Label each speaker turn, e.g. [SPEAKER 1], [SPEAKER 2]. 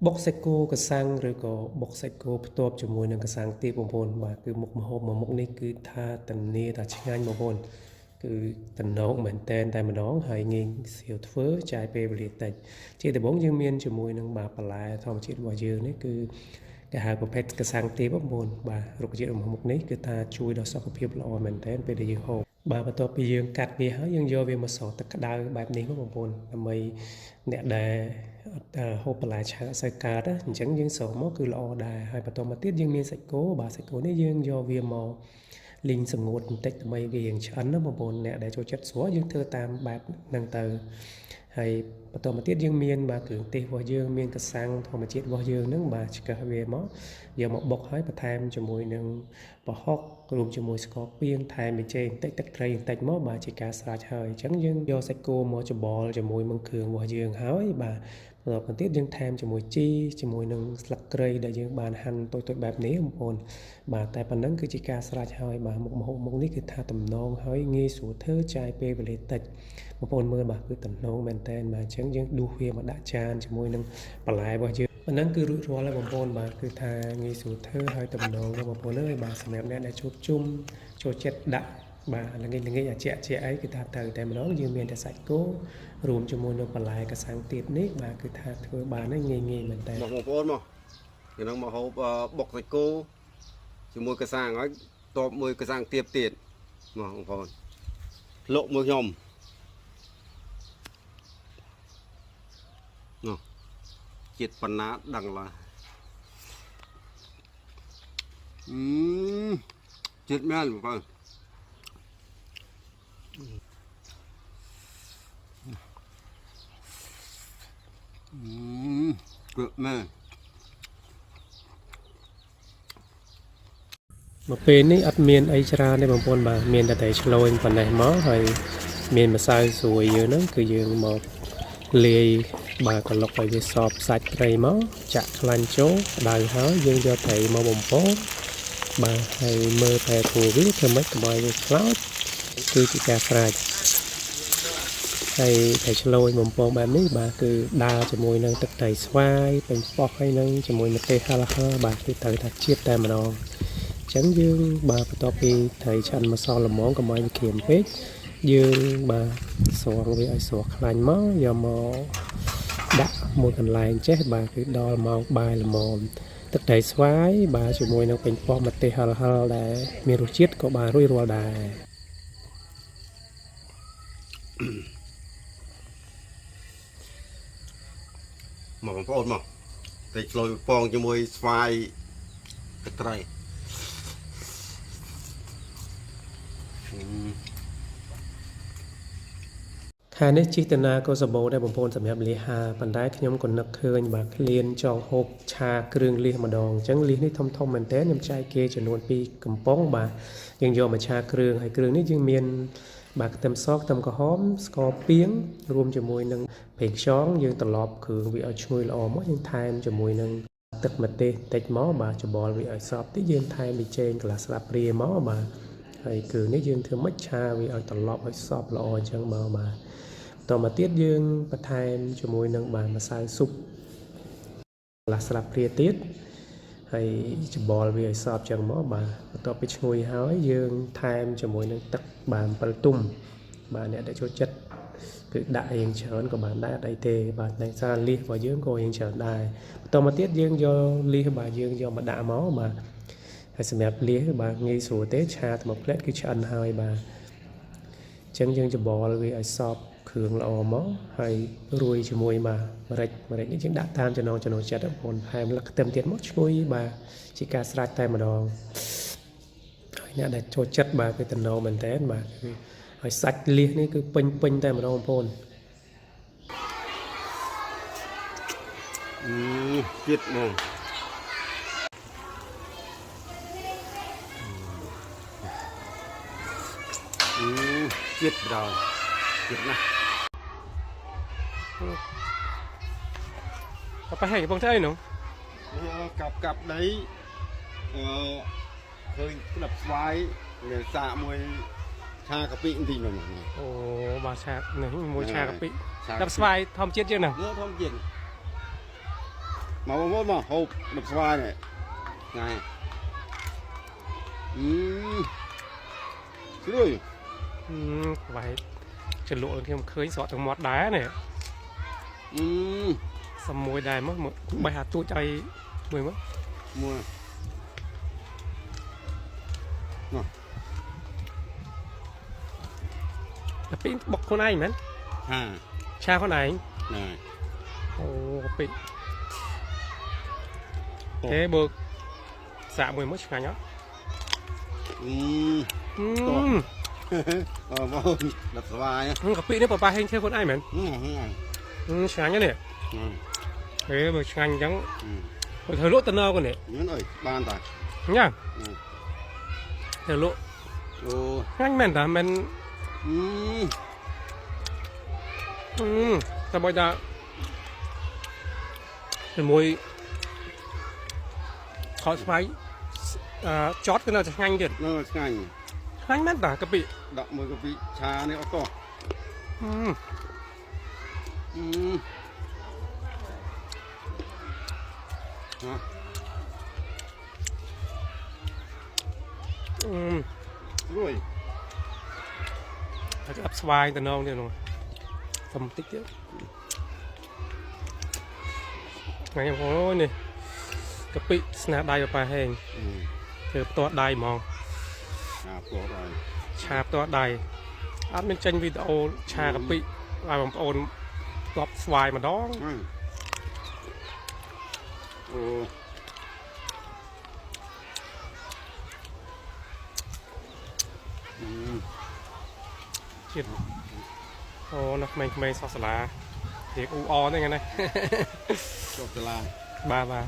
[SPEAKER 1] បុកសាច់គោកសាំងឬក៏បុកសាច់គោផ្ទាប់ជាមួយនឹងកសាំងទៀតបងប្អូនបាទគឺមុខម្ហូបមួយមុខនេះគឺថាធានាថាឆ្ងាញ់បងប្អូនគឺតំណងមែនតែនតែម្ដងហើយងាយស្រួលធ្វើចាយពេលវេលាតិចជាដំបូងយើងមានជាមួយនឹងបាទបន្លែធម្មជាតិរបស់យើងនេះគឺគេហៅប្រភេទកសាំងទៀតបងប្អូនបាទរុក្ខជាតិរបស់មុខនេះគឺថាជួយដល់សុខភាពល្អមែនតែនពេលដែលយើងហូបបាទបន្ទាប់ពីយើងកាត់វាហើយយើងយកវាមកស្រោចទឹកក្តៅបែបនេះបងប្អូនដើម្បីអ្នកដែលអត់ហូបបន្លែឆៅអត់សូវកើតអញ្ចឹងយើងស្រោចមកគឺល្អដែរហើយបន្តមកទៀតយើងមានសាច់គោបាទសាច់គោនេះយើងយកវាមកលីងសម្ងួតបន្តិចដើម្បីវារៀងឆ្អិនណាបងប្អូនអ្នកដែលចូលចិត្តស្រួលយើងធ្វើតាមបែបហ្នឹងទៅហើយបន្តមកទៀតយើងមានបាទគ្រឿងទេសរបស់យើងមានកសាំងធម្មជាតិរបស់យើងហ្នឹងបាទឆ្កឹះវាមកយកមកបុកហើយបន្ថែមជាមួយនឹងប្រហុករួមជាមួយស្ករពាងថែមប៊ីចេងបន្តិចទឹកត្រីបន្តិចមកបាទជាការស្រេចហើយអញ្ចឹងយើងយកសាច់គោមកច្បល់ជាមួយនឹងគ្រឿងរបស់យើងហើយបាទបន្តមកទៀតយើងថែមជាមួយជីជាមួយនឹងស្លឹកគ្រៃដែលយើងបានហាន់តូចៗបែបនេះបងប្អូនបាទតែប៉ុណ្ណឹងគឺជាការស្រេចហើយបាទមុខម្ហូបមុខនេះគឺថាតំណងហើយងាយស្រួលធ្វើចាយពេលវេលាតិចបងប្អូនមើលបាទគឺតំណងមែនតែនបាទអញ្ចឹងយើងដួសវាមកដាក់ចានជាមួយនឹងបន្លែរបស់យើងប៉ុណ្ណឹងគឺរួចរាល់ហើយបងប្អូនបាទគឺថាងាយស្រួលធ្វើហើយតំណងរបស់បងប្អូនអើយបាទសម្រាប់អ្នកដែលជួបជុំចូលចិត្តដាក់បាទល្ងាចអាជាអីគឺថាទៅតែម្ដងយើងមានតែសាច់គោរួមជាមួយនឹងបន្លែកសាំងទៀតនេះបាទគឺថាធ្វើបានហើយងាយមែនតើ
[SPEAKER 2] បងប្អូនមកខ្ញុំមកហូបបុកសាច់គោជាមួយកសាំងហើយតបមួយកសាំងទៀតមកបងប្អូនលក់មួយខ្ញុំនោះជាតិប៉ុណ្ណាដឹងឡើយជាតិមែនបងប្អូនគឺមែន
[SPEAKER 1] មកពេលនេះអត់មានអីច្រើនទេបងប្អូនបាទមានតែឆ្លូញប៉ុណ្ណេះមកហើយមានម្សៅស្រួយយើងហ្នឹងគឺយើងមកលាយបាទក្លុកឲ្យវាសបសាច់ត្រីមកចាក់ខ្លាញ់ចូលក្តៅហើយយើងយកត្រីមកបំពងបាទហើយមើលតែគួរវាធ្វើម៉េចកុំឲ្យវាខ្លោចគឺជាការស្រេចហើយតែឆ្លូញបំពងបែបនេះបាទគឺដើរជាមួយនឹងទឹកត្រីស្វាយពេញប៉ោះហើយនឹងជាមួយម្ទេសហឹរបាទគឺត្រូវថាជាតិតែម្ដងចឹងយើងបាទបន្ទាប់ពីត្រីឆ្អិនម្សៅល្មមកុំឲ្យវាក្រៀមពេកយើងបាទស្រង់វាឲ្យស្រស់ខ្លាញ់មកយកមកដាក់មួយកន្លែងចេះបាទគឺដល់ម៉ោងបាយល្មមទឹកត្រីស្វាយបាទជាមួយនឹងពេញប៉ោះម្ទេសហឹរដែលមានរសជាតិក៏បានរួចរាល់ដែរ
[SPEAKER 2] មកបងប្អូនមកតែឆ្លុយពងជាមួយស្វាយទឹកត្រី
[SPEAKER 1] ខាងនេះជីតនាក៏សម្បូរដែរបងប្អូនសម្រាប់លៀសហាប៉ុន្តែខ្ញុំក៏នឹកឃើញបាទឃ្លានចង់ហូបឆាគ្រឿងលៀសម្ដងអញ្ចឹងលៀសនេះធំមែនតើខ្ញុំចែកគេចំនួន2កំប៉ុងបាទយើងយកមកឆាគ្រឿងហើយគ្រឿងនេះយើងមានបាទខ្ទឹមសខ្ទឹមក្រហមស្ករពាងរួមជាមួយនឹងប្រេងខ្យងយើងត្រឡប់គ្រឿងវាឲ្យឈ្ងុយល្អមកយើងថែមជាមួយនឹងទឹកម្ទេសបន្តិចមកបាទច្បល់វាឲ្យសព្វតិចយើងថែមប៊ីចេងកន្លះស្លាបព្រាមកបាទហើយគ្រឿងនេះយើងធ្វើម៉េចឆាវាឲ្យត្រឡប់ឲ្យសព្វល្អអញ្ចឹងមកបាទតមកទៀតយើងបន្ថែមជាមួយនឹងបាទម្សៅស៊ុបកន្លះស្លាបព្រាទៀតហើយច្បល់វាឲ្យសព្វចឹងមកបាទបន្ទាប់ពីឈ្ងុយហើយយើងថែមជាមួយនឹងទឹកបាទអំពិលទុំបាទអ្នកដែលចូលចិត្តគឺដាក់រៀងច្រើនក៏បានដែរអត់អីទេបាទតែសារលៀសរបស់យើងក៏រៀងច្រើនដែរបន្តមកទៀតយើងយកលៀសបាទយើងយកមកដាក់មកបាទហើយសម្រាប់លៀសបាទងាយស្រួលទេឆាទៅមកផ្លែតគឺឆ្អិនហើយបាទអញ្ចឹងយើងច្បល់វាឲ្យសព្វគ្រឿងល្អមកហើយរួយជាមួយម្រេចនេះយើងដាក់តាមចំណង់ចិត្តបងប្អូនថែមលឹកខ្ទឹមទៀតមកឈ្ងុយបាទជាការស្រេចតែម្ដងហើយអ្នកដែលចូលចិត្តបាទគឺតំណមែនតើបាទគឺហើយសាច់លៀសនេះគឺពេញតែម្ដងបងប្អូន
[SPEAKER 2] ជាតិមកជាតិដល់ជាតិណា
[SPEAKER 1] ក៏ប្រហែលបងធ្វើអីនោះ
[SPEAKER 2] កាប់ដីឃើញក្លឹបស្វាយវាសាកមួយឆាកាពិបន្តិចនោះ
[SPEAKER 1] អូបាទឆានេះមួយឆាកាពិក្លឹបស្វាយធម្មជាតិយើងណា
[SPEAKER 2] ធម្មជាតិ มาบ่มาโฮบดับสบายเนี่ยไงด้วย
[SPEAKER 1] ไว้จะลวกที่มันเคยสอดถึงมอดได้เนี่ยสมวยได้มั้งใบหาตัวใจมวยมั้ง
[SPEAKER 2] mua nè
[SPEAKER 1] แต่ปีบอกคนไหนมั้ง
[SPEAKER 2] ha
[SPEAKER 1] ชาคนไหน
[SPEAKER 2] này
[SPEAKER 1] โอ้ปีเฮ้เบิกสามมวยมั้งช่างเนาะ
[SPEAKER 2] บ่ดับสบายนะ
[SPEAKER 1] กับปีนี่ป้าให้เชื่อคนไหนมั้งช่างเนี่ยเฮ้เบิกช่างยังเธอรู้ตัวนอกกันเนี่ย
[SPEAKER 2] nhớ ơi ban tài
[SPEAKER 1] เนี่ยเธอรู้
[SPEAKER 2] ô
[SPEAKER 1] ง่ายแม่นแต่มันแต่บอยจะเป็นมวยขอสไปจอดกันเราจะง่ายเกิน
[SPEAKER 2] nó là ngày
[SPEAKER 1] ง่ายแม่นแต่กะปิ
[SPEAKER 2] đậm mùi cà phê trà này ó to hả ด้วย
[SPEAKER 1] อาจจะอับสบายแต่น้องเนี่ยน้องสมติ๊กเยอะไงโอ้ยนี่กะปิสนาได้ไปแห้งเธอตัวได้มอง
[SPEAKER 2] ปลอดภัย
[SPEAKER 1] ชาตัวได้อาจเป็นเจนวิดีโอชากะปิว่าผมโอนตอบสวายมาดอง
[SPEAKER 2] โอ้
[SPEAKER 1] เจ็ดโอ้นักไม่สอสลาเด็กอูออนี่ไงนะ
[SPEAKER 2] จบตลาด
[SPEAKER 1] บา